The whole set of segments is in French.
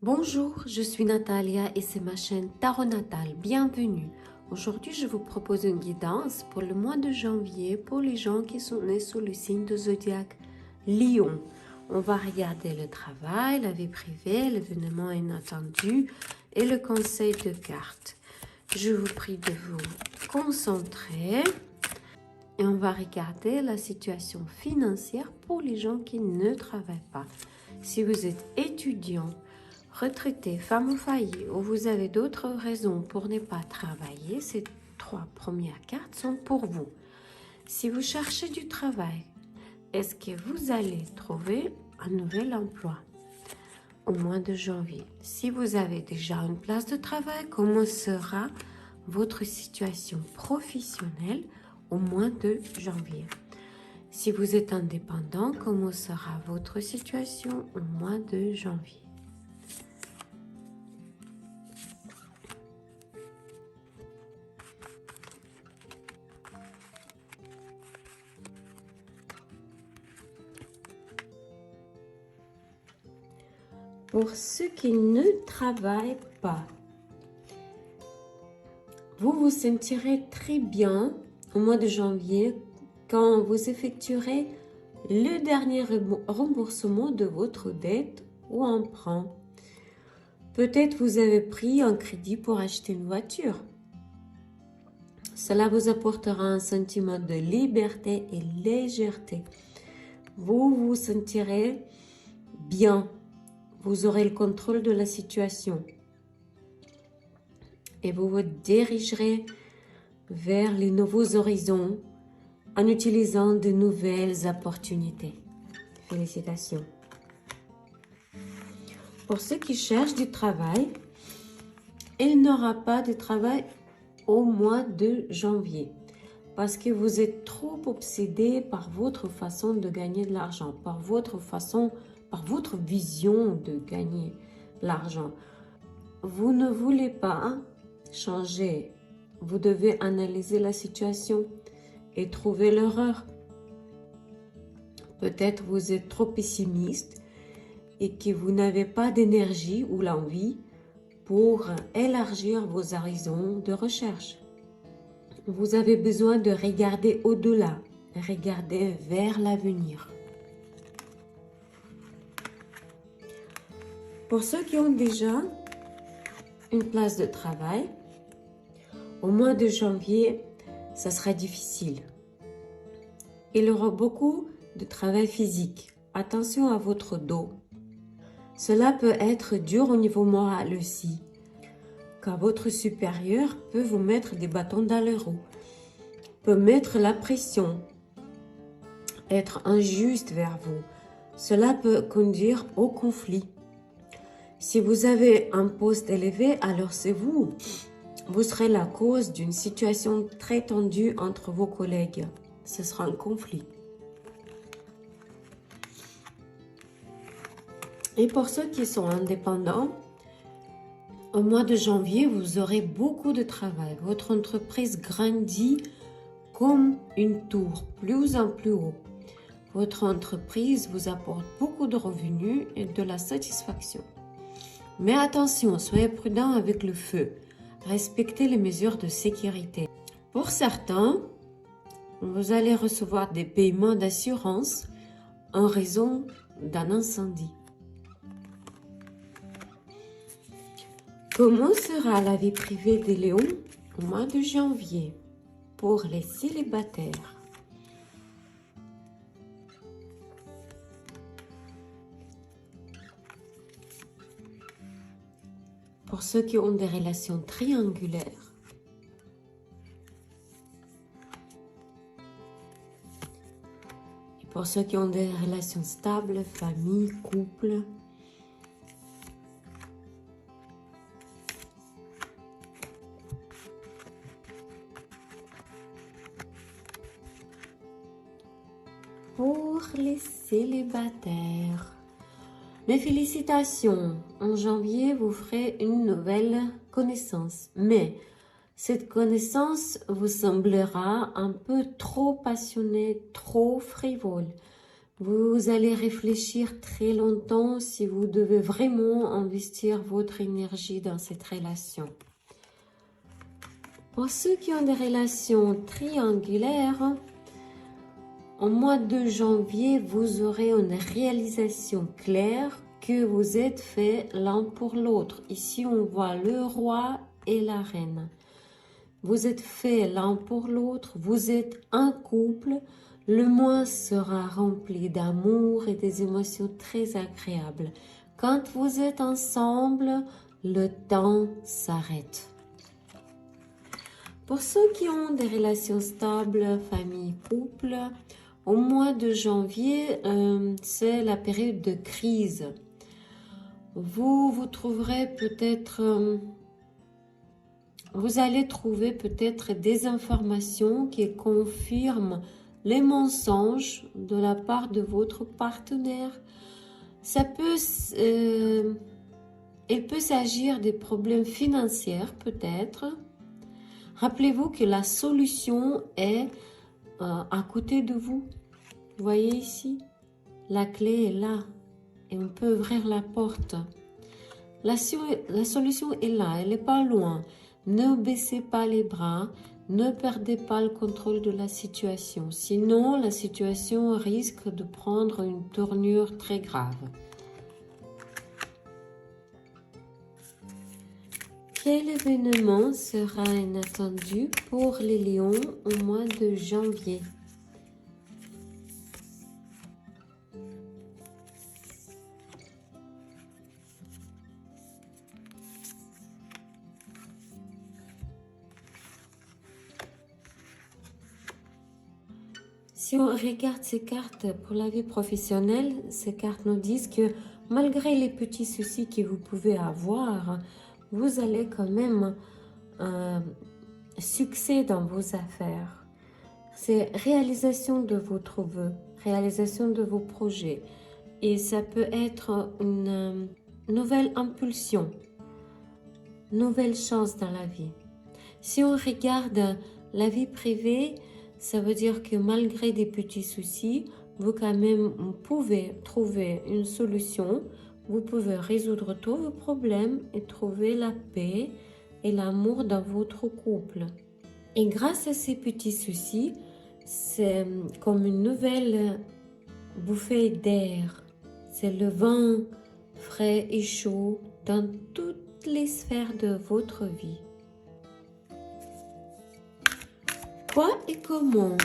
Bonjour, je suis Natalia et c'est ma chaîne Tarot Natal. Bienvenue. Aujourd'hui, je vous propose une guidance pour le mois de janvier pour les gens qui sont nés sous le signe de zodiaque Lion. On va regarder le travail, la vie privée, l'événement inattendu et le conseil de cartes. Je vous prie de vous concentrer et on va regarder la situation financière pour les gens qui ne travaillent pas. Si vous êtes étudiant, retraité, femme au foyer ou vous avez d'autres raisons pour ne pas travailler, ces trois premières cartes sont pour vous. Si vous cherchez du travail, est-ce que vous allez trouver un nouvel emploi au mois de janvier? Si vous avez déjà une place de travail, comment sera votre situation professionnelle au mois de janvier? Si vous êtes indépendant, comment sera votre situation au mois de janvier? Pour ceux qui ne travaillent pas, vous vous sentirez très bien au mois de janvier quand vous effectuerez le dernier remboursement de votre dette ou emprunt. Peut-être vous avez pris un crédit pour acheter une voiture. Cela vous apportera un sentiment de liberté et légèreté. Vous vous sentirez bien. Vous aurez le contrôle de la situation. Et vous vous dirigerez vers les nouveaux horizons en utilisant de nouvelles opportunités. Félicitations. Pour ceux qui cherchent du travail, il n'y aura pas de travail au mois de janvier parce que vous êtes trop obsédé par votre façon de gagner de l'argent, par votre vision de gagner l'argent. Vous ne voulez pas changer. Vous devez analyser la situation et trouver l'erreur. Peut-être vous êtes trop pessimiste et que vous n'avez pas d'énergie ou l'envie pour élargir vos horizons de recherche. Vous avez besoin de regarder au-delà, regarder vers l'avenir. Pour ceux qui ont déjà une place de travail, au mois de janvier, ça sera difficile. Il y aura beaucoup de travail physique. Attention à votre dos. Cela peut être dur au niveau moral aussi, car votre supérieur peut vous mettre des bâtons dans les roues, peut mettre la pression, être injuste vers vous. Cela peut conduire au conflit. Si vous avez un poste élevé, alors c'est vous. Vous serez la cause d'une situation très tendue entre vos collègues. Ce sera un conflit. Et pour ceux qui sont indépendants, au mois de janvier, vous aurez beaucoup de travail. Votre entreprise grandit comme une tour, plus en plus haut. Votre entreprise vous apporte beaucoup de revenus et de la satisfaction. Mais attention, soyez prudent avec le feu. Respectez les mesures de sécurité. Pour certains, vous allez recevoir des paiements d'assurance en raison d'un incendie. Comment sera la vie privée des lions au mois de janvier pour les célibataires? Pour ceux qui ont des relations triangulaires, et pour ceux qui ont des relations stables, famille, couple, pour les célibataires. Mes félicitations, en janvier vous ferez une nouvelle connaissance, mais cette connaissance vous semblera un peu trop passionnée, trop frivole. Vous allez réfléchir très longtemps si vous devez vraiment investir votre énergie dans cette relation. Pour ceux qui ont des relations triangulaires, au mois de janvier, vous aurez une réalisation claire que vous êtes faits l'un pour l'autre. Ici, on voit le roi et la reine. Vous êtes faits l'un pour l'autre, vous êtes un couple. Le mois sera rempli d'amour et des émotions très agréables. Quand vous êtes ensemble, le temps s'arrête. Pour ceux qui ont des relations stables, famille, couple, au mois de janvier, c'est la période de crise. Vous trouverez peut-être, vous allez trouver peut-être des informations qui confirment les mensonges de la part de votre partenaire. Ça peut, il peut s'agir des problèmes financiers peut-être. Rappelez-vous que la solution est à côté de vous. Vous voyez ici, la clé est là et on peut ouvrir la porte. La solution est là, elle n'est pas loin. Ne baissez pas les bras, ne perdez pas le contrôle de la situation. Sinon, la situation risque de prendre une tournure très grave. Quel événement sera inattendu pour les lions au mois de janvier? Si on regarde ces cartes pour la vie professionnelle, ces cartes nous disent que malgré les petits soucis que vous pouvez avoir, vous allez quand même succès dans vos affaires. C'est réalisation de votre vœu, réalisation de vos projets. Et ça peut être une nouvelle impulsion, nouvelle chance dans la vie. Si on regarde la vie privée, ça veut dire que malgré des petits soucis, vous quand même pouvez trouver une solution. Vous pouvez résoudre tous vos problèmes et trouver la paix et l'amour dans votre couple. Et grâce à ces petits soucis, c'est comme une nouvelle bouffée d'air. C'est le vent frais et chaud dans toutes les sphères de votre vie. Quoi et comment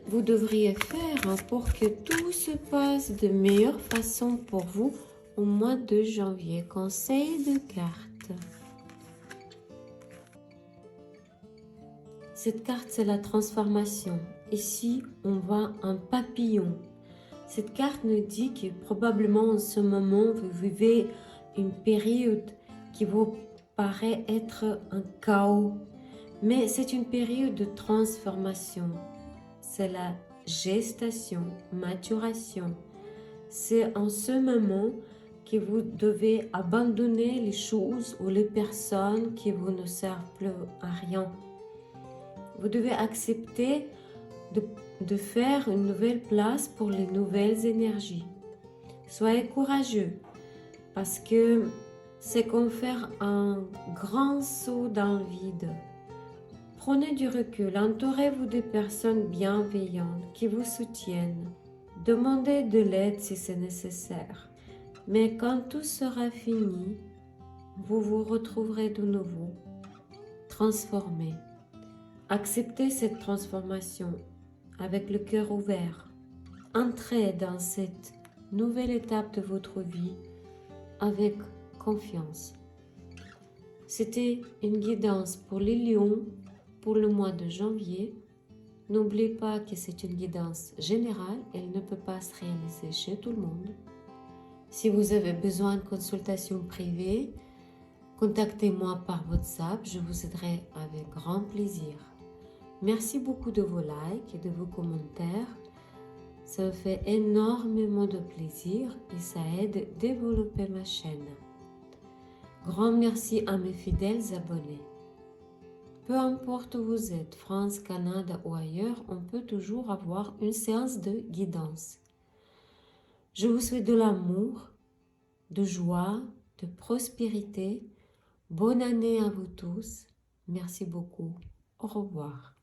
vous devriez faire pour que tout se passe de meilleure façon pour vous au mois de janvier? Conseil de cartes. Cette carte, c'est la transformation. Ici, on voit un papillon. Cette carte nous dit que probablement en ce moment, vous vivez une période qui vous paraît être un chaos. Mais c'est une période de transformation. C'est la gestation, maturation. C'est en ce moment que vous devez abandonner les choses ou les personnes qui vous ne servent plus à rien. Vous devez accepter de faire une nouvelle place pour les nouvelles énergies. Soyez courageux parce que c'est comme faire un grand saut dans le vide. Prenez du recul, entourez-vous de personnes bienveillantes qui vous soutiennent. Demandez de l'aide si c'est nécessaire. Mais quand tout sera fini, vous vous retrouverez de nouveau, transformé. Acceptez cette transformation avec le cœur ouvert. Entrez dans cette nouvelle étape de votre vie avec confiance. C'était une guidance pour les lions pour le mois de janvier. N'oubliez pas que c'est une guidance générale, elle ne peut pas se réaliser chez tout le monde. Si vous avez besoin de consultation privée, contactez-moi par WhatsApp, je vous aiderai avec grand plaisir. Merci beaucoup de vos likes et de vos commentaires. Ça me fait énormément de plaisir et ça aide à développer ma chaîne. Grand merci à mes fidèles abonnés. Peu importe où vous êtes, France, Canada ou ailleurs, on peut toujours avoir une séance de guidance. Je vous souhaite de l'amour, de joie, de prospérité. Bonne année à vous tous. Merci beaucoup. Au revoir.